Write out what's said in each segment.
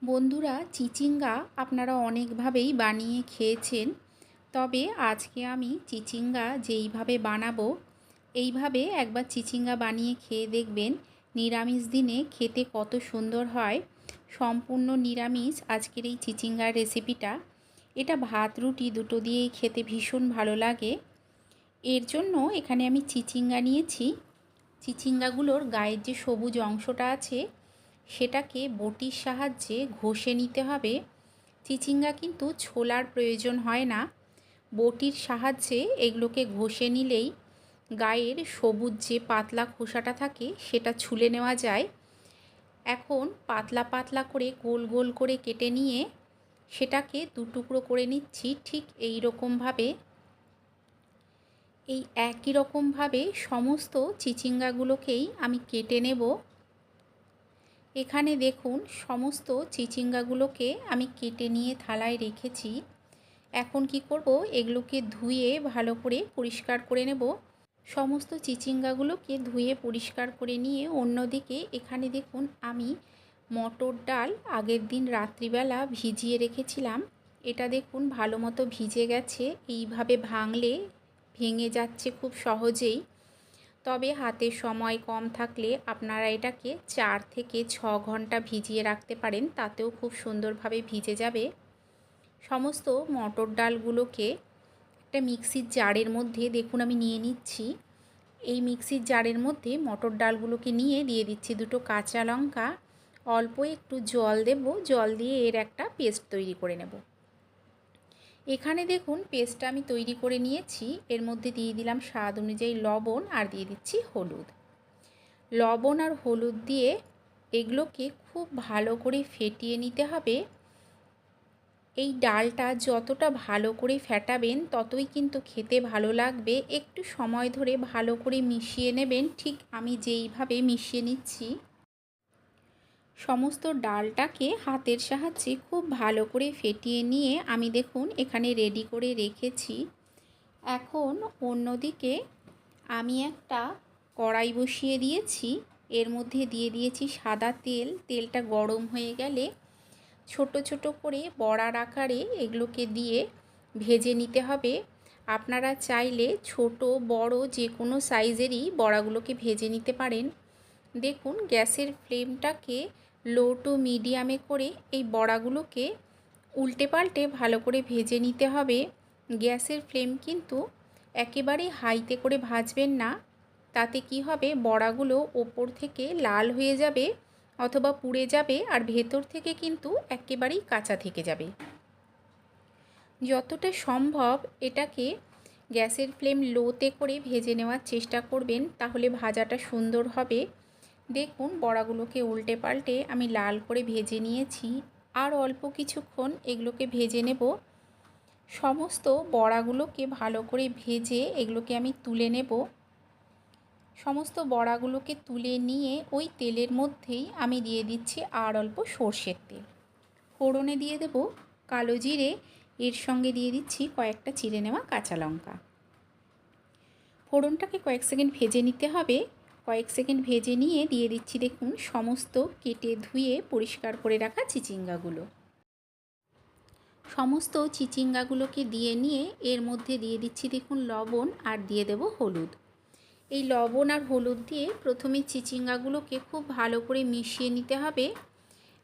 বন্ধুরা, চিচিঙ্গা আপনারা অনেকভাবেই বানিয়ে খেয়েছেন। তবে আজকে আমি চিচিঙ্গা যেইভাবে বানাবো, এইভাবে একবার চিচিঙ্গা বানিয়ে খেয়ে দেখবেন নিরামিষ দিনে খেতে কত সুন্দর হয়। সম্পূর্ণ নিরামিষ আজকের এই চিচিঙ্গার রেসিপিটা। এটা ভাত রুটি দুটো দিয়েই খেতে ভীষণ ভালো লাগে। এর জন্য এখানে আমি চিচিঙ্গা নিয়েছি। চিচিঙ্গাগুলোর গায়ের যে সবুজ অংশটা আছে সেটাকে বটির সাহায্যে ঘষে নিতে হবে। চিচিঙ্গা কিন্তু ছোলার প্রয়োজন হয় না, বটির সাহায্যে এগুলোকে ঘষে নিলেই গায়ের সবুজ যে পাতলা খোসাটা থাকে সেটা ছুলে নেওয়া যায়। এখন পাতলা পাতলা করে গোল গোল করে কেটে নিয়ে সেটাকে দুটুকরো করে নিচ্ছি। ঠিক এই রকমভাবে, এই একই রকমভাবে সমস্ত চিচিঙ্গাগুলোকেই আমি কেটে নেব। এখানে দেখুন সমস্ত চিচিঙ্গাগুলোকে আমি কেটে নিয়ে থালায় রেখেছি। এখন কি করব, এগুলোকে ধুয়ে ভালো করে পরিষ্কার করে নেব। সমস্ত চিচিঙ্গাগুলোকে ধুয়ে পরিষ্কার করে নিয়ে অন্যদিকে এখানে দেখুন আমি মটর ডাল আগের দিন রাত্রিবেলা ভিজিয়ে রেখেছিলাম। এটা দেখুন ভালো মতো ভিজে গেছে। এইভাবে ভাঙলে ভেঙে যাচ্ছে খুব সহজেই। তবে হাতে সময় কম থাকলে আপনারা এটাকে 4 থেকে 6 ঘন্টা ভিজিয়ে রাখতে পারেন, তাতেও খুব সুন্দরভাবে ভিজে যাবে। সমস্ত মটর ডালগুলোকে একটা মিক্সির জারের মধ্যে দেখুন আমি নিয়ে নিচ্ছি। এই মিক্সির জারের মধ্যে মটর ডালগুলোকে নিয়ে দিয়ে দিচ্ছি দুটো কাঁচা লঙ্কা, অল্প একটু জল দেব, জল দিয়ে এর একটা পেস্ট তৈরি করে নেব। এখানে দেখুন পেস্টটা আমি তৈরি করে নিয়েছি। এর মধ্যে দিয়ে দিলাম স্বাদ অনুযায়ী লবণ আর দিয়ে দিচ্ছি হলুদ। লবণ আর হলুদ দিয়ে এগুলোকে খুব ভালো করে ফেটিয়ে নিতে হবে। এই ডালটা যতটা ভালো করে ফেটাবেন ততই কিন্তু খেতে ভালো লাগবে। একটু সময় ধরে ভালো করে মিশিয়ে নেবেন, ঠিক আমি যেইভাবে মিশিয়ে নিচ্ছি। সমস্ত ডালটাকে হাতের সাহায্যে খুব ভালো করে ফেটিয়ে নিয়ে আমি দেখুন এখানে রেডি করে রেখেছি। এখন অন্যদিকে আমি একটা কড়াই বসিয়ে দিয়েছি। এর মধ্যে দিয়ে দিয়েছি সাদা তেল। তেলটা গরম হয়ে গেলে ছোট ছোট করে বড়ার আকারে এগুলোকে দিয়ে ভেজে নিতে হবে। আপনারা চাইলে ছোট বড় যে কোনো সাইজেরই বড়াগুলোকে ভেজে নিতে পারেন। দেখুন গ্যাসের ফ্লেমটাকে লো টু মিডিয়ামে করে এই বড়াগুলোকে উল্টে পাল্টে ভালো করে ভেজে নিতে হবে। গ্যাসের ফ্লেম কিন্তু একেবারে হাইতে করে ভাজবেন না, তাতে কি হবে বড়াগুলো ওপর থেকে লাল হয়ে যাবে অথবা পুড়ে যাবে, আর ভেতর থেকে কিন্তু একেবারেই কাঁচা থেকে যাবে। যতটা সম্ভব এটাকে গ্যাসের ফ্লেম লোতে করে ভেজে নেওয়ার চেষ্টা করবেন, তাহলে ভাজাটা সুন্দর হবে। দেখুন বড়াগুলোকে উল্টে পাল্টে আমি লাল করে ভেজে নিয়েছি। আর অল্প কিছুক্ষণ এগুলোকে ভেজে নেব। সমস্ত বড়াগুলোকে ভালো করে ভেজে এগুলোকে আমি তুলে নেব। সমস্ত বড়াগুলোকে তুলে নিয়ে ওই তেলের মধ্যেই আমি দিয়ে দিচ্ছি আর অল্প সর্ষের তেল। ফোড়নে দিয়ে দেব কালো জিরে, এর সঙ্গে দিয়ে দিচ্ছি কয়েকটা চিড়ে নেওয়া কাঁচা লঙ্কা। ফোড়নটাকে কয়েক সেকেন্ড ভেজে নিতে হবে। কয়েক সেকেন্ড ভেজে নিয়ে দিয়ে দিচ্ছি দেখুন সমস্ত কেটে ধুয়ে পরিষ্কার করে রাখা চিচিঙ্গাগুলো। সমস্ত চিচিঙ্গাগুলোকে দিয়ে নিয়ে এর মধ্যে দিয়ে দিচ্ছি দেখুন লবণ আর দিয়ে দেব হলুদ। এই লবণ আর হলুদ দিয়ে প্রথমে চিচিঙ্গাগুলোকে খুব ভালো করে মিশিয়ে নিতে হবে।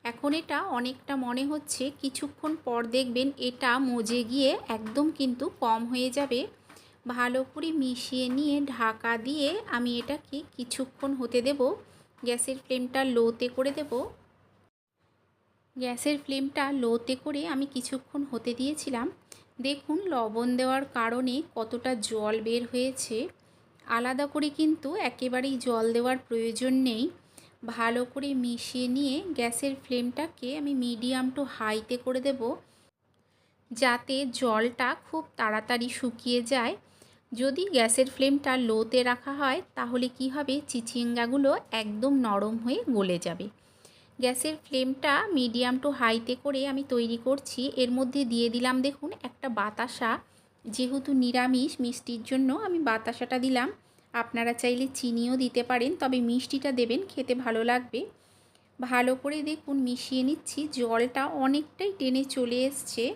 এখন এটা অনেকটা মনে হচ্ছে, কিছুক্ষণ পর দেখবেন এটা মজে গিয়ে একদম কিন্তু কম হয়ে যাবে। ভালো করে মিশিয়ে নিয়ে ঢাকা দিয়ে আমি এটাকে কিছুক্ষণ হতে দেব। গ্যাসের ফ্লেমটা লোতে করে দেব। গ্যাসের ফ্লেমটা লোতে করে আমি কিছুক্ষণ হতে দিয়েছিলাম। দেখুন লবণ দেওয়ার কারণে কতটা জল বের হয়েছে। আলাদা করে কিন্তু একেবারেই জল দেওয়ার প্রয়োজন নেই। ভালো করে মিশিয়ে নিয়ে গ্যাসের ফ্লেমটাকে আমি মিডিয়াম টু হাইতে করে দেব, যাতে জলটা খুব তাড়াতাড়ি শুকিয়ে যায়। যদি গ্যাসের ফ্লেমটা লোতে রাখা হয় তাহলে কি হবে, চিচিঙ্গাগুলো একদম নরম হয়ে গলে যাবে। গ্যাসের ফ্লেমটা মিডিয়াম টু হাইতে করে আমি তৈরি করছি। এর মধ্যে দিয়ে দিলাম দেখুন একটা বাতাসা। যেহেতু নিরামিষ, মিষ্টির জন্য আমি বাতাসাটা দিলাম। আপনারা চাইলে চিনিও দিতে পারেন, তবে মিষ্টিটা দেবেন, খেতে ভালো লাগবে। ভালো করে দেখুন মিশিয়ে নিচ্ছি। জলটা অনেকটাই টেনে চলে এসছে।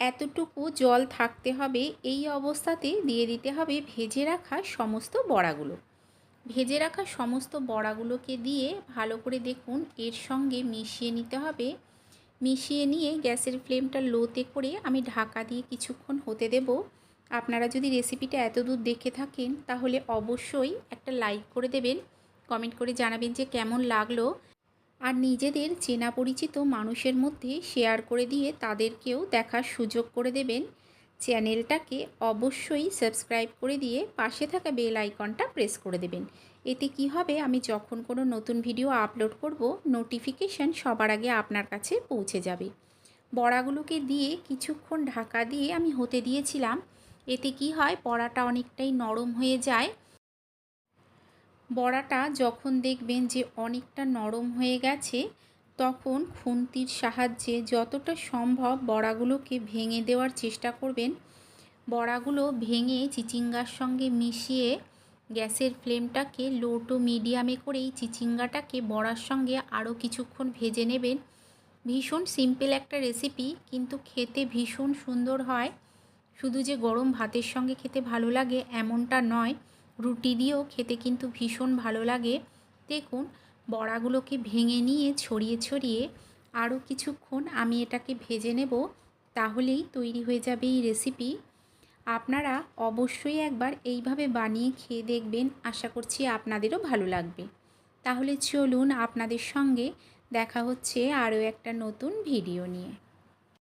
এতটুকু জল থাকতে হবে। এই অবস্থাতে দিয়ে দিতে হবে ভেজে রাখা সমস্ত বড়াগুলো। ভেজে রাখা সমস্ত বড়াগুলোকে দিয়ে ভালো করে দেখুন এর সঙ্গে মিশিয়ে নিতে হবে। মিশিয়ে নিয়ে গ্যাসের ফ্লেমটা লোতে করে আমি ঢাকা দিয়ে কিছুক্ষণ হতে দেব। আপনারা যদি রেসিপিটা এতদূর দেখে থাকেন তাহলে অবশ্যই একটা লাইক করে দেবেন, কমেন্ট করে জানাবেন যে কেমন লাগলো। আর নিজেদের চেনা পরিচিত মানুষের মধ্যে শেয়ার করে দিয়ে তাদেরকেও দেখার সুযোগ করে দেবেন। চ্যানেলটাকে অবশ্যই সাবস্ক্রাইব করে দিয়ে পাশে থাকা বেল আইকনটা প্রেস করে দেবেন। এতে কি হবে, আমি যখন কোনো নতুন ভিডিও আপলোড করব নোটিফিকেশান সবার আগে আপনার কাছে পৌঁছে যাবে। বড়াগুলোকে দিয়ে কিছুক্ষণ ঢাকা দিয়ে আমি হতে দিয়েছিলাম। এতে কি হয়, বড়াটা অনেকটাই নরম হয়ে যায়। বড়াটা যখন দেখবেন যে অনেকটা নরম হয়ে গেছে তখন খুন্তির সাহায্যে যতটা সম্ভব বড়াগুলোকে ভেঙে দেওয়ার চেষ্টা করবেন। বড়াগুলো ভেঙে চিচিঙ্গার সঙ্গে মিশিয়ে গ্যাসের ফ্লেমটাকে লো টু মিডিয়ামে করেই চিচিঙ্গাটাকে বড়ার সঙ্গে আরও কিছুক্ষণ ভেজে নেবেন। ভীষণ সিম্পল একটা রেসিপি, কিন্তু খেতে ভীষণ সুন্দর হয়। শুধু যে গরম ভাতের সঙ্গে খেতে ভালো লাগে এমনটা নয়, রুটি দিয়েও খেতে কিন্তু ভীষণ ভালো লাগে। দেখুন বড়াগুলোকে ভেঙে নিয়ে ছড়িয়ে ছড়িয়ে আরও কিছুক্ষণ আমি এটাকে ভেজে নেব, তাহলেই তৈরি হয়ে যাবে এই রেসিপি। আপনারা অবশ্যই একবার এইভাবে বানিয়ে খেয়ে দেখবেন, আশা করছি আপনাদেরও ভালো লাগবে। তাহলে চলুন আপনাদের সঙ্গে দেখা হচ্ছে আরও একটা নতুন ভিডিও নিয়ে।